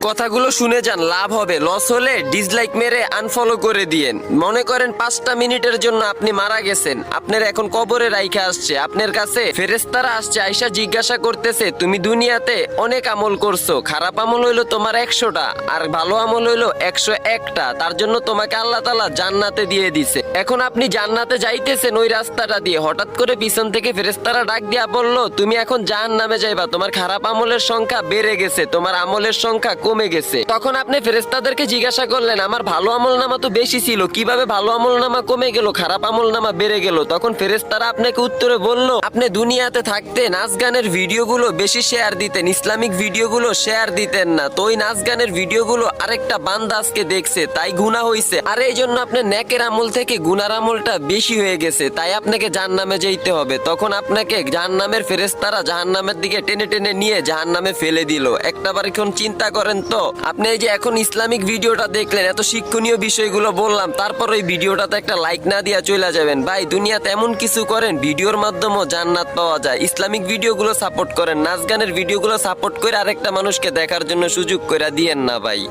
কথাগুলো শুনে যান, লাভ হবে। লস হলে ডিসলাইক মেরে আনফলো করে দিয়েন। মনে করেন 5টা মিনিটের জন্য আপনি মারা গেছেন, আপনার এখন কবরে রাইখা আসছে, আপনার কাছে ফেরেশতারা আসছে, আইসা জিজ্ঞাসা করতেছে তুমি দুনিয়াতে অনেক আমল করছো, খারাপ আমল হইলো তোমার 100টা আর ভালো আমল হইলো 101টা, তার জন্য তোমাকে আল্লাহ তাআলা জান্নাতে দিয়ে দিছে। এখন আপনি জান্নাতে যাইতেছেন ওই রাস্তাটা দিয়ে, হঠাৎ করে পিছন থেকে ফেরেশতারা ডাক দিয়া বললো তুমি এখন জাহান্নামে যাইবা, তোমার খারাপ আমলের সংখ্যা বেড়ে গেছে, তোমার আমলের সংখ্যা কমে গেছে। তখন আপনি ফেরেশতাদেরকে জিজ্ঞাসা করলেন আমার ভালো আমল নামা তো বেশি ছিল, কিভাবে ভালো আমল নামা কমে গেল, খারাপ আমল নামা বেড়ে গেল? তখন ফেরেশতারা আপনাকে উত্তরে বলল আপনি দুনিয়াতে থাকতে নাচ গানের ভিডিওগুলো বেশি শেয়ার দিতেন, ইসলামিক ভিডিওগুলো শেয়ার দিতেন না, তো ওই নাচ গানের ভিডিওগুলো আরেকটা বান্দা আজকে দেখছে তাই গুনাহ হইছে, আর এই জন্য আপনার নেকের আমল থেকে গুনার আমলটা বেশি হয়ে গেছে, তাই আপনাকে জাহান্নামে যেতে হবে। তখন আপনাকে জাহান্নামের ফেরেশতারা জাহান্নামের দিকে টেনে টেনে নিয়ে জাহান্নামে ফেলে দিল। একটাবার এখন চিন্তা করেন তো, আপনি এই যে এখন ইসলামিক ভিডিওটা দেখলেন, এত শিক্ষণীয় বিষয়গুলো বললাম, তারপর ওই ভিডিওটাতে একটা লাইক না দিয়া চলে যাবেন। ভাই দুনিয়াতে এমন কিছু করেন ভিডিওর মাধ্যমেও জান্নাত পাওয়া যায়। ইসলামিক ভিডিওগুলো সাপোর্ট করেন, নাচ গানের ভিডিওগুলো সাপোর্ট করে আরেকটা মানুষকে দেখার জন্য সুযোগ করে দিয়েন না ভাই।